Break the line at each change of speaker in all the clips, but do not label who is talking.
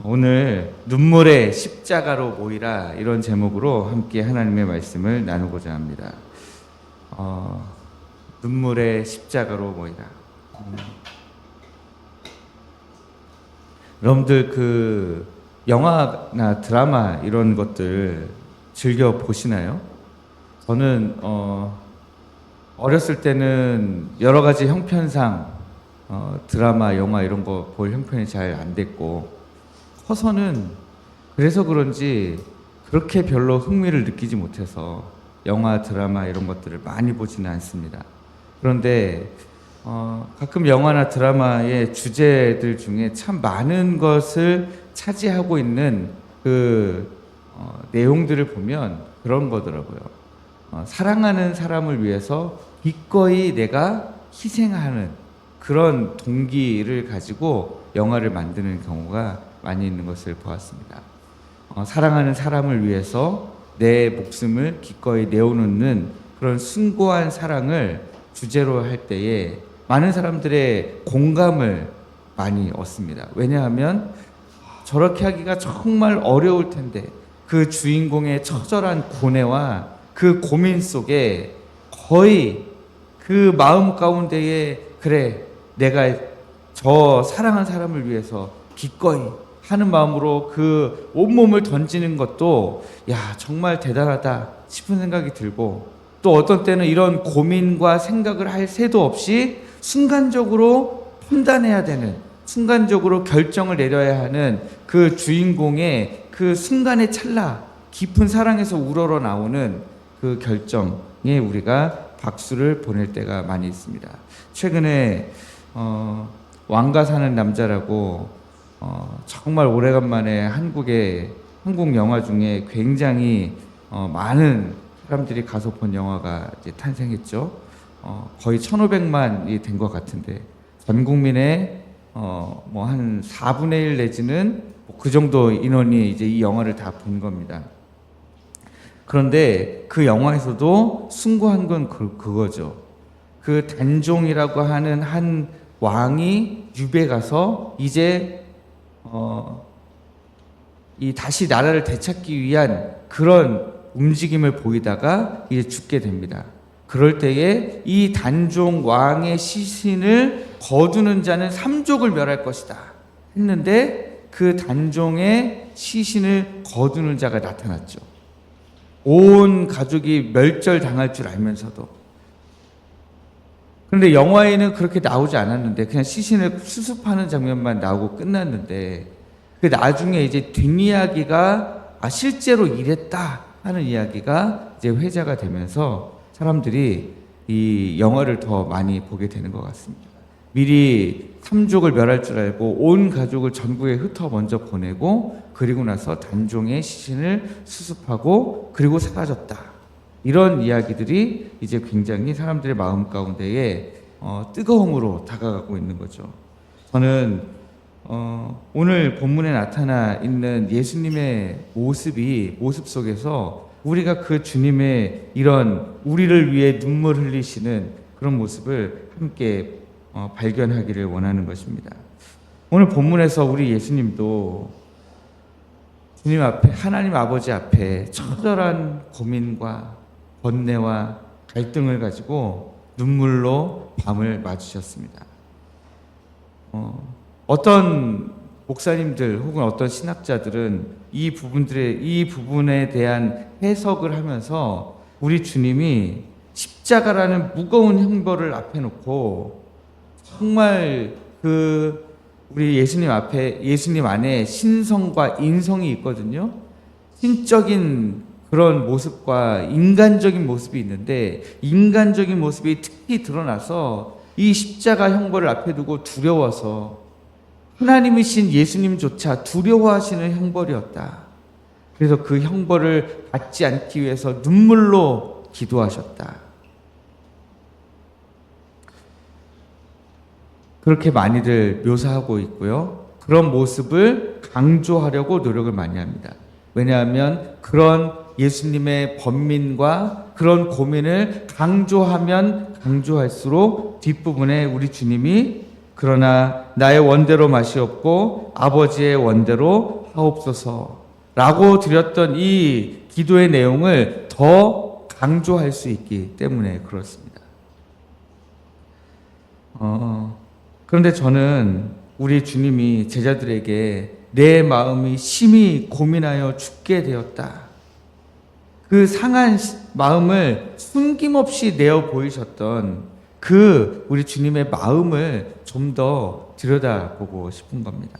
오늘 눈물의 십자가로 모이라 이런 제목으로 함께 하나님의 말씀을 나누고자 합니다. 눈물의 십자가로 모이라. 여러분들 그 영화나 드라마 이런 것들 즐겨 보시나요? 저는 어렸을 때는 여러 가지 형편상 드라마, 영화 이런 거 볼 형편이 잘 안 됐고, 커서는 그래서 그런지 그렇게 별로 흥미를 느끼지 못해서 영화, 드라마 이런 것들을 많이 보지는 않습니다. 그런데 가끔 영화나 드라마의 주제들 중에 참 많은 것을 차지하고 있는 그 내용들을 보면 그런 거더라고요. 사랑하는 사람을 위해서 기꺼이 내가 희생하는 그런 동기를 가지고 영화를 만드는 경우가 많이 있는 것을 보았습니다. 사랑하는 사람을 위해서 내 목숨을 기꺼이 내어놓는 그런 숭고한 사랑을 주제로 할 때에 많은 사람들의 공감을 많이 얻습니다. 왜냐하면 저렇게 하기가 정말 어려울 텐데 그 주인공의 처절한 고뇌와 그 고민 속에 거의 그 마음 가운데에 그래 내가 저 사랑한 사람을 위해서 기꺼이 하는 마음으로 그 온몸을 던지는 것도 야 정말 대단하다 싶은 생각이 들고, 또 어떤 때는 이런 고민과 생각을 할 새도 없이 순간적으로 판단해야 되는, 순간적으로 결정을 내려야 하는 그 주인공의 그 순간의 찰나 깊은 사랑에서 우러러 나오는 그 결정에 우리가 박수를 보낼 때가 많이 있습니다. 최근에 왕가 사는 남자라고 정말 오래간만에 한국 영화 중에 굉장히 많은 사람들이 가서 본 영화가 이제 탄생했죠. 거의 1,500만이 된 것 같은데 전 국민의 뭐 한 4분의 1 내지는 그 정도 인원이 이제 이 영화를 다 본 겁니다. 그런데 그 영화에서도 숭고한 건 그거죠. 그 단종이라고 하는 한 왕이 유배 가서 이제 이 다시 나라를 되찾기 위한 그런 움직임을 보이다가 이제 죽게 됩니다. 그럴 때에 이 단종 왕의 시신을 거두는 자는 삼족을 멸할 것이다 했는데 그 단종의 시신을 거두는 자가 나타났죠. 온 가족이 멸절당할 줄 알면서도. 그런데 영화에는 그렇게 나오지 않았는데 그냥 시신을 수습하는 장면만 나오고 끝났는데, 그 나중에 이제 뒷이야기가 실제로 이랬다 하는 이야기가 이제 회자가 되면서 사람들이 이 영화를 더 많이 보게 되는 것 같습니다. 미리 삼족을 멸할 줄 알고 온 가족을 전국에 흩어 먼저 보내고 그리고 나서 단종의 시신을 수습하고 그리고 사라졌다. 이런 이야기들이 이제 굉장히 사람들의 마음 가운데에 뜨거움으로 다가가고 있는 거죠. 저는 오늘 본문에 나타나 있는 예수님의 모습 속에서 우리가 그 주님의 이런 우리를 위해 눈물 흘리시는 그런 모습을 함께 발견하기를 원하는 것입니다. 오늘 본문에서 우리 예수님도 주님 앞에, 하나님 아버지 앞에 처절한 고민과 번뇌와 갈등을 가지고 눈물로 밤을 맞으셨습니다. 어떤 목사님들 혹은 어떤 신학자들은 이 부분에 대한 해석을 하면서 우리 주님이 십자가라는 무거운 형벌을 앞에 놓고 정말 우리 예수님 안에 신성과 인성이 있거든요. 신적인 그런 모습과 인간적인 모습이 있는데, 인간적인 모습이 특히 드러나서 이 십자가 형벌을 앞에 두고 두려워서 하나님이신 예수님조차 두려워하시는 형벌이었다. 그래서 그 형벌을 받지 않기 위해서 눈물로 기도하셨다. 그렇게 많이들 묘사하고 있고요. 그런 모습을 강조하려고 노력을 많이 합니다. 왜냐하면 그런 예수님의 번민과 그런 고민을 강조하면 강조할수록 뒷부분에 우리 주님이 그러나 나의 원대로 마시옵고 아버지의 원대로 하옵소서라고 드렸던 이 기도의 내용을 더 강조할 수 있기 때문에 그렇습니다. 그런데 저는 우리 주님이 제자들에게 내 마음이 심히 고민하여 죽게 되었다, 그 상한 마음을 숨김없이 내어 보이셨던 그 우리 주님의 마음을 좀 더 들여다보고 싶은 겁니다.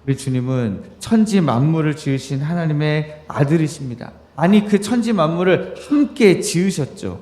우리 주님은 천지 만물을 지으신 하나님의 아들이십니다. 아니, 그 천지 만물을 함께 지으셨죠.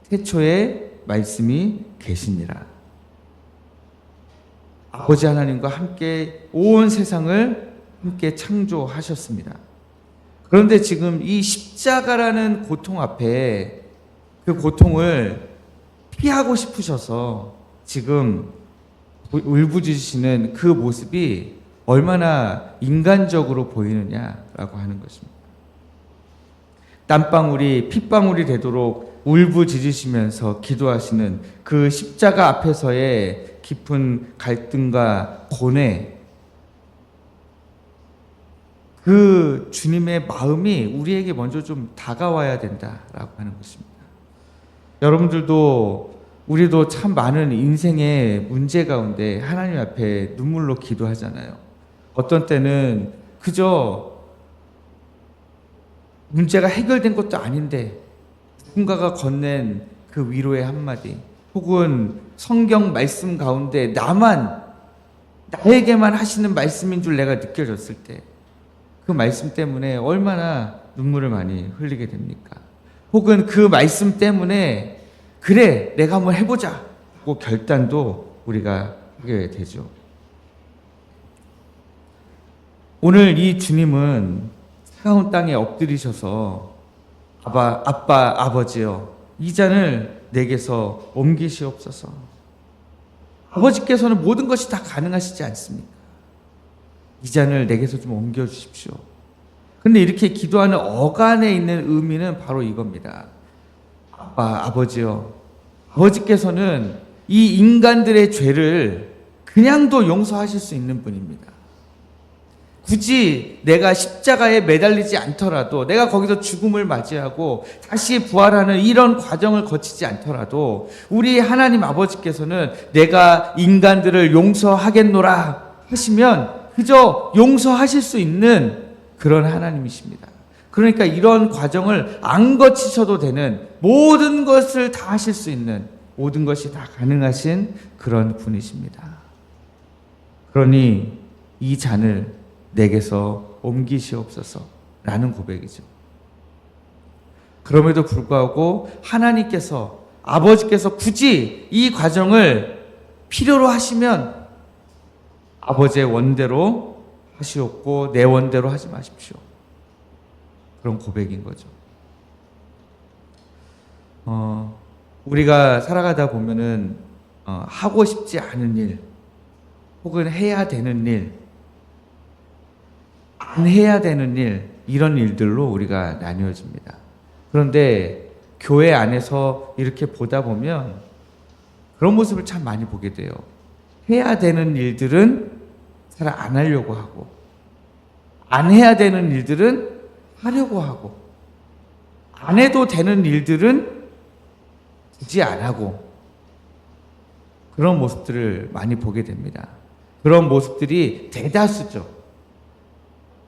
태초에 말씀이 계시니라. 아버지 하나님과 함께 온 세상을 함께 창조하셨습니다. 그런데 지금 이 십자가라는 고통 앞에 그 고통을 피하고 싶으셔서 지금 울부짖으시는 그 모습이 얼마나 인간적으로 보이느냐라고 하는 것입니다. 땀방울이 핏방울이 되도록 울부짖으시면서 기도하시는 그 십자가 앞에서의 깊은 갈등과 고뇌, 그 주님의 마음이 우리에게 먼저 좀 다가와야 된다라고 하는 것입니다. 여러분들도 우리도 참 많은 인생의 문제 가운데 하나님 앞에 눈물로 기도하잖아요. 어떤 때는 그저 문제가 해결된 것도 아닌데 누군가가 건넨 그 위로의 한마디, 혹은 성경 말씀 가운데 나에게만 하시는 말씀인 줄 내가 느껴졌을 때 그 말씀 때문에 얼마나 눈물을 많이 흘리게 됩니까? 혹은 그 말씀 때문에 그래, 내가 한번 해보자 하고 결단도 우리가 하게 되죠. 오늘 이 주님은 차가운 땅에 엎드리셔서 아빠, 아버지여, 이 잔을 내게서 옮기시옵소서. 아버지께서는 모든 것이 다 가능하시지 않습니까? 이 잔을 내게서 좀 옮겨주십시오. 그런데 이렇게 기도하는 어간에 있는 의미는 바로 이겁니다. 아빠, 아버지요, 아버지께서는 이 인간들의 죄를 그냥도 용서하실 수 있는 분입니다. 굳이 내가 십자가에 매달리지 않더라도, 내가 거기서 죽음을 맞이하고 다시 부활하는 이런 과정을 거치지 않더라도 우리 하나님 아버지께서는 내가 인간들을 용서하겠노라 하시면 그저 용서하실 수 있는 그런 하나님이십니다. 그러니까 이런 과정을 안 거치셔도 되는, 모든 것을 다 하실 수 있는, 모든 것이 다 가능하신 그런 분이십니다. 그러니 이 잔을 내게서 옮기시옵소서라는 고백이죠. 그럼에도 불구하고 하나님께서, 아버지께서 굳이 이 과정을 필요로 하시면 아버지의 원대로 하시옵고 내 원대로 하지 마십시오. 그런 고백인 거죠. 우리가 살아가다 보면은 하고 싶지 않은 일, 혹은 해야 되는 일, 안 해야 되는 일, 이런 일들로 우리가 나뉘어집니다. 그런데 교회 안에서 이렇게 보다 보면 그런 모습을 참 많이 보게 돼요. 해야 되는 일들은 잘 안 하려고 하고, 안 해야 되는 일들은 하려고 하고, 안 해도 되는 일들은 굳이 안 하고, 그런 모습들을 많이 보게 됩니다. 그런 모습들이 대다수죠.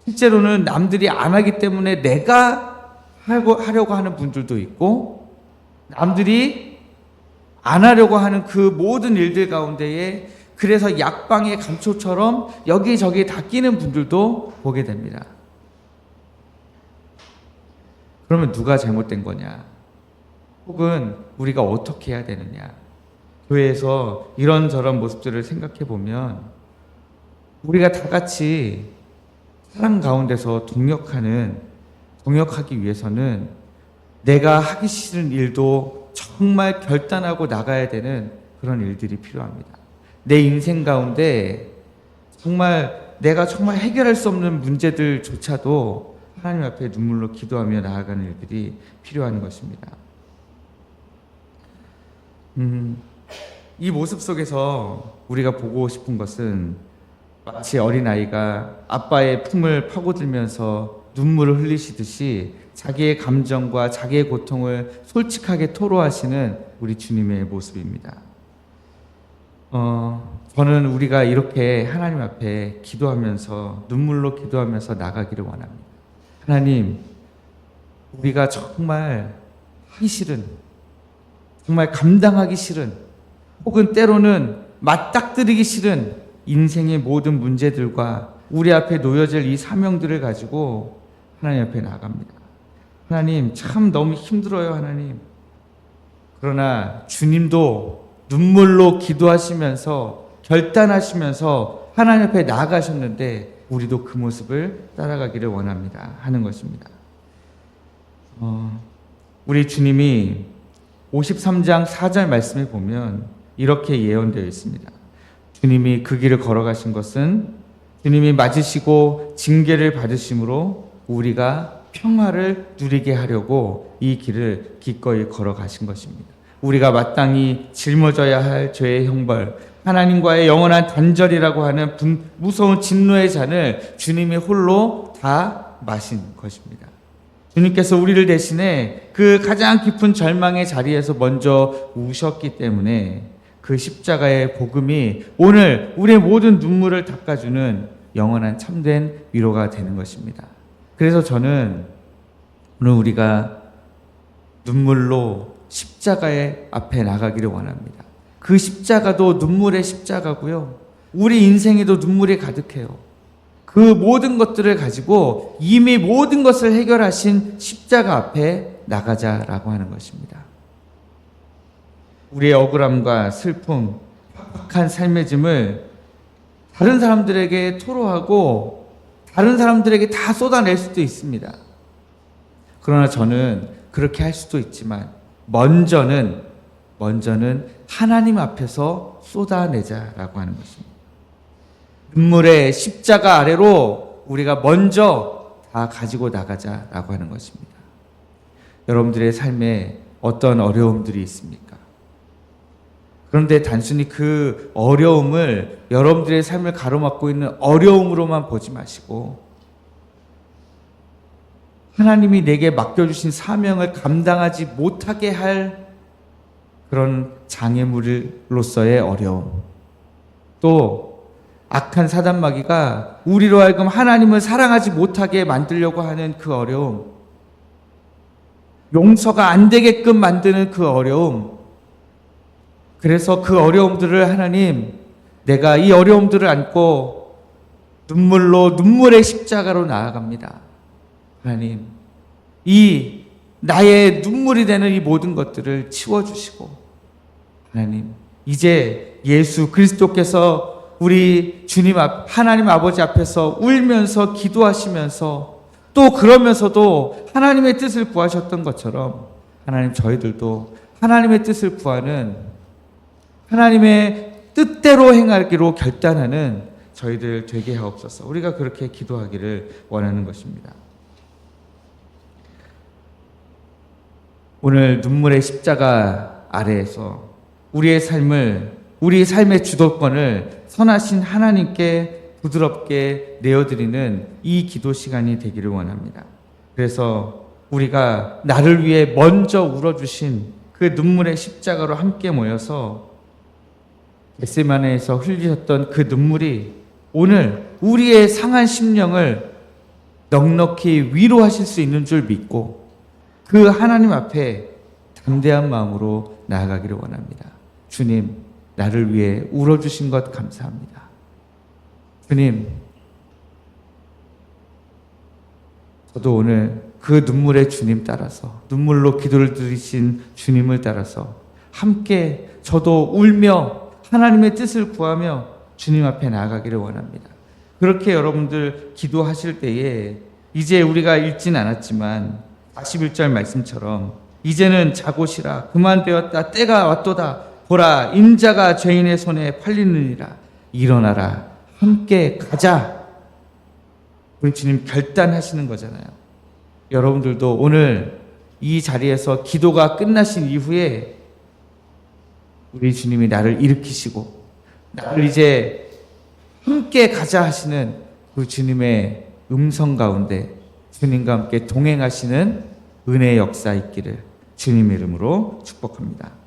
실제로는 남들이 안 하기 때문에 내가 하려고 하는 분들도 있고, 남들이 안 하려고 하는 그 모든 일들 가운데에 그래서 약방의 감초처럼 여기저기 다 끼는 분들도 보게 됩니다. 그러면 누가 잘못된 거냐? 혹은 우리가 어떻게 해야 되느냐? 교회에서 이런저런 모습들을 생각해 보면 우리가 다 같이 사랑 가운데서 동역하기 위해서는 내가 하기 싫은 일도 정말 결단하고 나가야 되는 그런 일들이 필요합니다. 내 인생 가운데 내가 정말 해결할 수 없는 문제들조차도 하나님 앞에 눈물로 기도하며 나아가는 일들이 필요한 것입니다. 이 모습 속에서 우리가 보고 싶은 것은 마치 어린아이가 아빠의 품을 파고들면서 눈물을 흘리시듯이 자기의 감정과 자기의 고통을 솔직하게 토로하시는 우리 주님의 모습입니다. 저는 우리가 이렇게 하나님 앞에 기도하면서 눈물로 기도하면서 나가기를 원합니다. 하나님, 우리가 정말 하기 싫은, 정말 감당하기 싫은, 혹은 때로는 맞닥뜨리기 싫은 인생의 모든 문제들과 우리 앞에 놓여질 이 사명들을 가지고 하나님 앞에 나갑니다. 하나님, 참 너무 힘들어요, 하나님. 그러나 주님도 눈물로 기도하시면서 결단하시면서 하나님 앞에 나아가셨는데 우리도 그 모습을 따라가기를 원합니다 하는 것입니다. 우리 주님이 53장 4절 말씀에 보면 이렇게 예언되어 있습니다. 주님이 그 길을 걸어가신 것은 주님이 맞으시고 징계를 받으심으로 우리가 평화를 누리게 하려고 이 길을 기꺼이 걸어가신 것입니다. 우리가 마땅히 짊어져야 할 죄의 형벌, 하나님과의 영원한 단절이라고 하는 무서운 진노의 잔을 주님이 홀로 다 마신 것입니다. 주님께서 우리를 대신에 그 가장 깊은 절망의 자리에서 먼저 우셨기 때문에 그 십자가의 복음이 오늘 우리의 모든 눈물을 닦아주는 영원한 참된 위로가 되는 것입니다. 그래서 저는 오늘 우리가 눈물로 십자가의 앞에 나가기를 원합니다. 그 십자가도 눈물의 십자가고요. 우리 인생에도 눈물이 가득해요. 그 모든 것들을 가지고 이미 모든 것을 해결하신 십자가 앞에 나가자라고 하는 것입니다. 우리의 억울함과 슬픔, 팍팍한 삶의 짐을 다른 사람들에게 토로하고 다른 사람들에게 다 쏟아낼 수도 있습니다. 그러나 저는 그렇게 할 수도 있지만 먼저는 하나님 앞에서 쏟아내자라고 하는 것입니다. 눈물의 십자가 아래로 우리가 먼저 다 가지고 나가자라고 하는 것입니다. 여러분들의 삶에 어떤 어려움들이 있습니까? 그런데 단순히 그 어려움을 여러분들의 삶을 가로막고 있는 어려움으로만 보지 마시고 하나님이 내게 맡겨주신 사명을 감당하지 못하게 할 그런 장애물로서의 어려움, 또 악한 사단마귀가 우리로 하여금 하나님을 사랑하지 못하게 만들려고 하는 그 어려움, 용서가 안 되게끔 만드는 그 어려움, 그래서 그 어려움들을 하나님, 내가 이 어려움들을 안고 눈물의 십자가로 나아갑니다. 하나님, 이 나의 눈물이 되는 이 모든 것들을 치워주시고 하나님, 이제 예수 그리스도께서 우리 주님 하나님 아버지 앞에서 울면서 기도하시면서 또 그러면서도 하나님의 뜻을 구하셨던 것처럼 하나님, 저희들도 하나님의 뜻을 구하는 하나님의 뜻대로 행하기로 결단하는 저희들 되게 하옵소서. 우리가 그렇게 기도하기를 원하는 것입니다. 오늘 눈물의 십자가 아래에서 우리의 삶의 주도권을 선하신 하나님께 부드럽게 내어드리는 이 기도 시간이 되기를 원합니다. 그래서 우리가 나를 위해 먼저 울어주신 그 눈물의 십자가로 함께 모여서 겟세마네에서 흘리셨던 그 눈물이 오늘 우리의 상한 심령을 넉넉히 위로하실 수 있는 줄 믿고 그 하나님 앞에 담대한 마음으로 나아가기를 원합니다. 주님, 나를 위해 울어주신 것 감사합니다. 주님, 저도 오늘 그 눈물의 주님 따라서, 눈물로 기도를 드리신 주님을 따라서 함께 저도 울며 하나님의 뜻을 구하며 주님 앞에 나아가기를 원합니다. 그렇게 여러분들 기도하실 때에 이제 우리가 읽진 않았지만 41절 말씀처럼 이제는 자고 쉬라, 그만되었다, 때가 왔도다, 보라 인자가 죄인의 손에 팔리느니라, 일어나라, 함께 가자. 우리 주님 결단하시는 거잖아요. 여러분들도 오늘 이 자리에서 기도가 끝나신 이후에 우리 주님이 나를 일으키시고 나를 이제 함께 가자 하시는 그 주님의 음성 가운데 주님과 함께 동행하시는 은혜의 역사 있기를 주님의 이름으로 축복합니다.